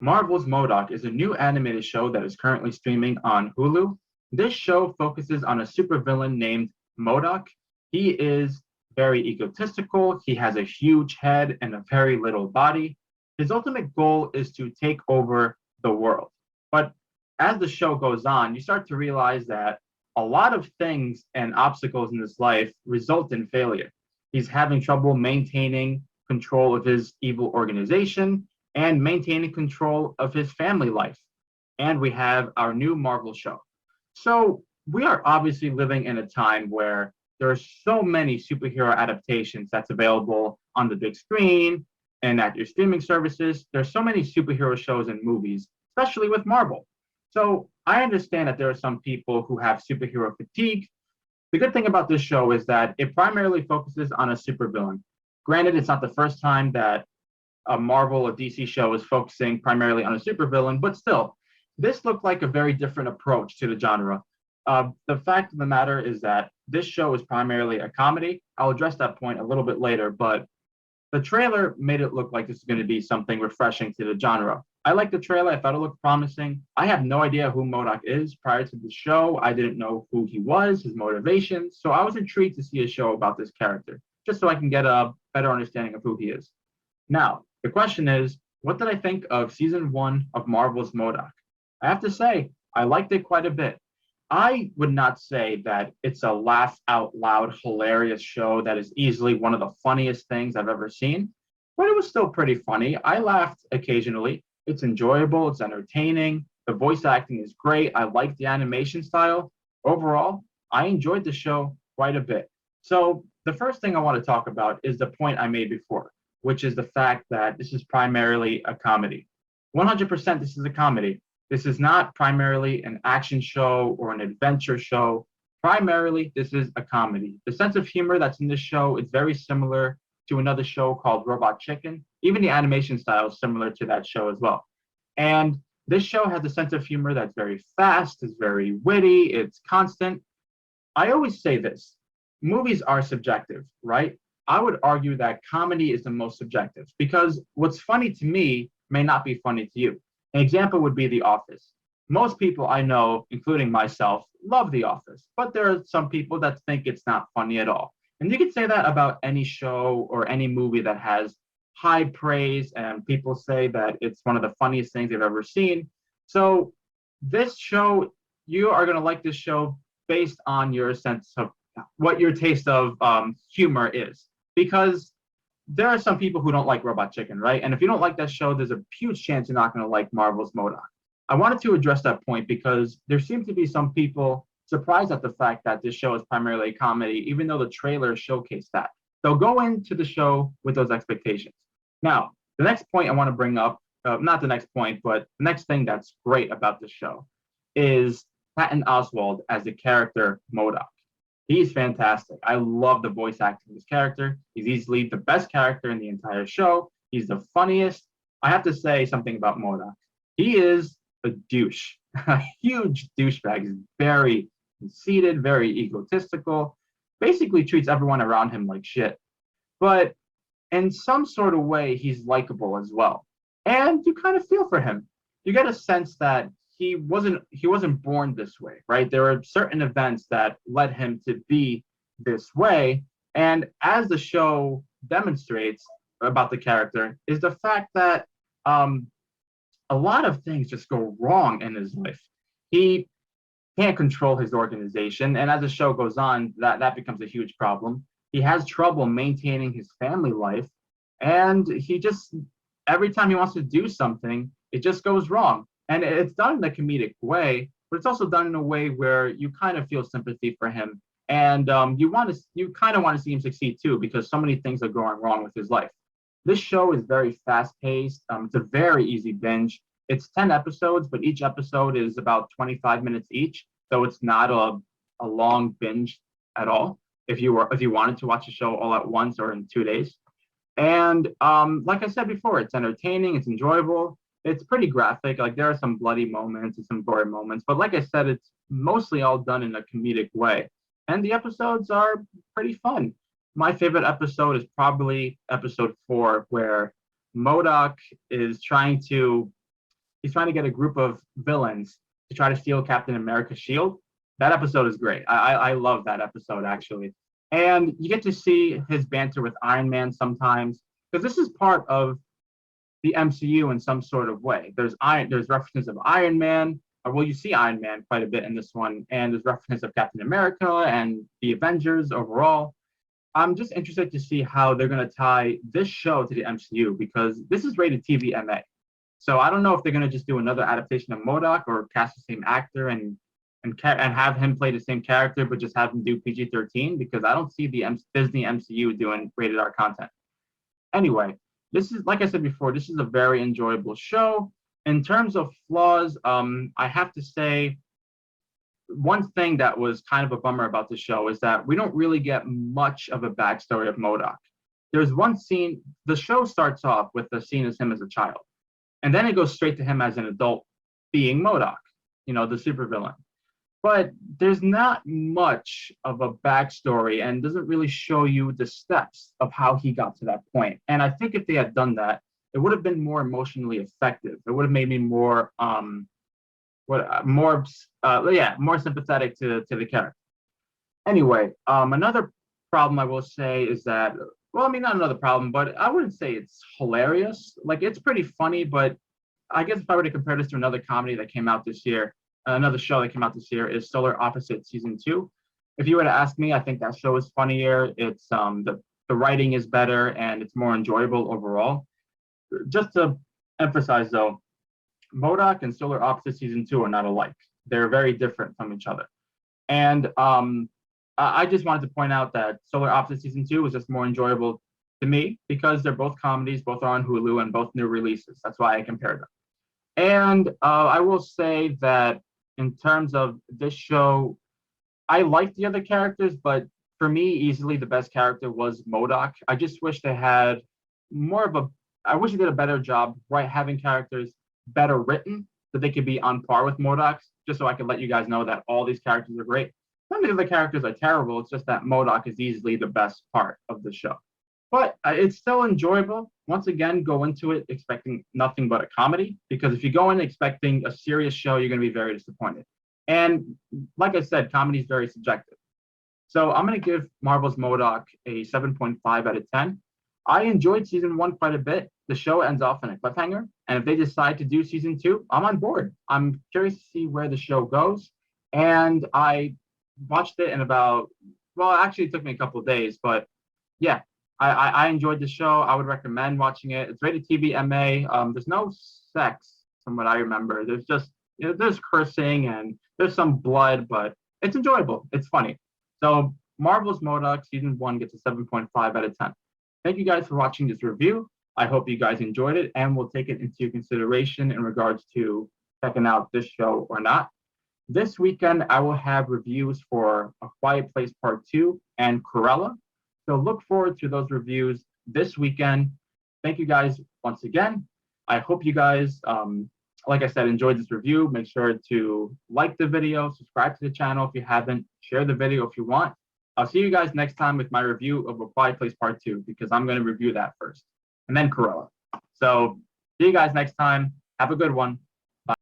Marvel's M.O.D.O.K is a new animated show that is currently streaming on Hulu. This show focuses on a supervillain named M.O.D.O.K. He is very egotistical, he has a huge head and a very little body. His ultimate goal is to take over the world. But as the show goes on, you start to realize that a lot of things and obstacles in his life result in failure. He's having trouble maintaining control of his evil organization and maintaining control of his family life. And we have our new Marvel show. So we are obviously living in a time where there are so many superhero adaptations that's available on the big screen and at your streaming services. There's so many superhero shows and movies, especially with Marvel. So I understand that there are some people who have superhero fatigue. The good thing about this show is that it primarily focuses on a supervillain. Granted, it's not the first time that a Marvel or DC show is focusing primarily on a supervillain, but still, this looked like a very different approach to the genre. The fact of the matter is that this show is primarily a comedy. I'll address that point a little bit later, but the trailer made it look like this is going to be something refreshing to the genre. I like the trailer. I thought it looked promising. I have no idea who M.O.D.O.K is prior to the show. I didn't know who he was, his motivations. So I was intrigued to see a show about this character, just so I can get a better understanding of who he is. Now, the question is, what did I think of season one of Marvel's M.O.D.O.K? I have to say, I liked it quite a bit. I would not say that it's a laugh out loud, hilarious show that is easily one of the funniest things I've ever seen, but it was still pretty funny. I laughed occasionally. It's enjoyable, it's entertaining. The voice acting is great. I like the animation style. Overall, I enjoyed the show quite a bit. So, the first thing I want to talk about is the point I made before, which is the fact that this is primarily a comedy. 100% this is a comedy. This is not primarily an action show or an adventure show. Primarily, this is a comedy. The sense of humor that's in this show is very similar to another show called Robot Chicken. Even the animation style is similar to that show as well. And this show has a sense of humor that's very fast, it's very witty, it's constant. I always say this, movies are subjective, right? I would argue that comedy is the most subjective because what's funny to me may not be funny to you. An example would be The Office. Most people I know, including myself, love The Office, but there are some people that think it's not funny at all. And you could say that about any show or any movie that has high praise and people say that it's one of the funniest things they've ever seen. So this show, you are going to like this show based on your sense of what your taste of humor is. Because there are some people who don't like Robot Chicken, right? And if you don't like that show, there's a huge chance you're not going to like Marvel's M.O.D.O.K. I wanted to address that point because there seem to be some people surprised at the fact that this show is primarily a comedy, even though the trailer showcased that. They'll go into the show with those expectations. Now, the next point I want to bring up, not the next point, but the next thing that's great about this show is Patton Oswalt as the character M.O.D.O.K. He's fantastic. I love the voice acting of this character. He's easily the best character in the entire show. He's the funniest. I have to say something about M.O.D.O.K. He is a douche, a huge douchebag. He's very conceited, very egotistical, basically treats everyone around him like shit. But in some sort of way, he's likable as well. And you kind of feel for him. You get a sense that he wasn't born this way, right? There are certain events that led him to be this way. And as the show demonstrates about the character, is the fact that a lot of things just go wrong in his life. He can't control his organization, and as the show goes on, that becomes a huge problem. He has trouble maintaining his family life, and he just every time he wants to do something, it just goes wrong. And it's done in a comedic way, but it's also done in a way where you kind of feel sympathy for him, and you kind of want to see him succeed too, because so many things are going wrong with his life. This show is very fast paced. It's a very easy binge. It's 10 episodes, but each episode is about 25 minutes each. So it's not a long binge at all if you wanted to watch a show all at once or in 2 days. And like I said before, it's entertaining, it's enjoyable, it's pretty graphic. Like there are some bloody moments and some gory moments, but like I said, it's mostly all done in a comedic way. And the episodes are pretty fun. My favorite episode is probably episode 4, where M.O.D.O.K is trying to he's trying to get a group of villains to try to steal Captain America's shield. That episode is great. I love that episode, actually. And you get to see his banter with Iron Man sometimes, because this is part of the MCU in some sort of way. There's references of Iron Man. Well, you see Iron Man quite a bit in this one, and there's references of Captain America and the Avengers overall. I'm just interested to see how they're going to tie this show to the MCU, because this is rated TV MA. So I don't know if they're going to just do another adaptation of M.O.D.O.K or cast the same actor and have him play the same character, but just have him do PG-13, because I don't see the Disney MCU doing rated R content. Anyway, this is, like I said before, this is a very enjoyable show. In terms of flaws, I have to say one thing that was kind of a bummer about the show is that we don't really get much of a backstory of M.O.D.O.K. There's one scene, the show starts off with the scene as him as a child, and then it goes straight to him as an adult being M.O.D.O.K, the supervillain. But there's not much of a backstory and doesn't really show you the steps of how he got to that point. And I think if they had done that, it would have been more emotionally effective. It would have made me more sympathetic to the character. Anyway, another problem I will say is that, well, I mean, not another problem, but I wouldn't say it's hilarious. Like, it's pretty funny, but I guess if I were to compare this to another comedy that came out this year, another show that came out this year is Solar Opposites Season 2. If you were to ask me, I think that show is funnier. It's the writing is better and it's more enjoyable overall. Just to emphasize though, M.O.D.O.K and Solar Opposites Season 2 are not alike. They're very different from each other. And I just wanted to point out that Solar Opposites Season 2 was just more enjoyable to me because they're both comedies, both are on Hulu and both new releases. That's why I compared them. And I will say that in terms of this show, I like the other characters, but for me, easily the best character was M.O.D.O.K. I just wish they had I wish they did a better job, right, having characters better written, that they could be on par with M.O.D.O.K, just so I could let you guys know that all these characters are great. None of the other characters are terrible, it's just that M.O.D.O.K is easily the best part of the show. But it's still enjoyable. Once again, go into it expecting nothing but a comedy, because if you go in expecting a serious show, you're going to be very disappointed. And like I said, comedy is very subjective. So I'm going to give Marvel's M.O.D.O.K a 7.5 out of 10. I enjoyed season 1 quite a bit. The show ends off in a cliffhanger, and if they decide to do season 2, I'm on board. I'm curious to see where the show goes. And I watched it in actually it took me a couple of days, but yeah, I enjoyed the show. I would recommend watching it. It's rated TV MA. There's no sex from what I remember. There's just, there's cursing and there's some blood, but it's enjoyable. It's funny. So Marvel's M.O.D.O.K season 1 gets a 7.5 out of 10. Thank you guys for watching this review. I hope you guys enjoyed it and will take it into consideration in regards to checking out this show or not. This weekend, I will have reviews for A Quiet Place Part 2 and Cruella. So look forward to those reviews this weekend. Thank you guys once again. I hope you guys, like I said, enjoyed this review. Make sure to like the video, subscribe to the channel if you haven't, share the video if you want. I'll see you guys next time with my review of A Quiet Place Part 2, because I'm going to review that first, and then Cruella. So see you guys next time. Have a good one.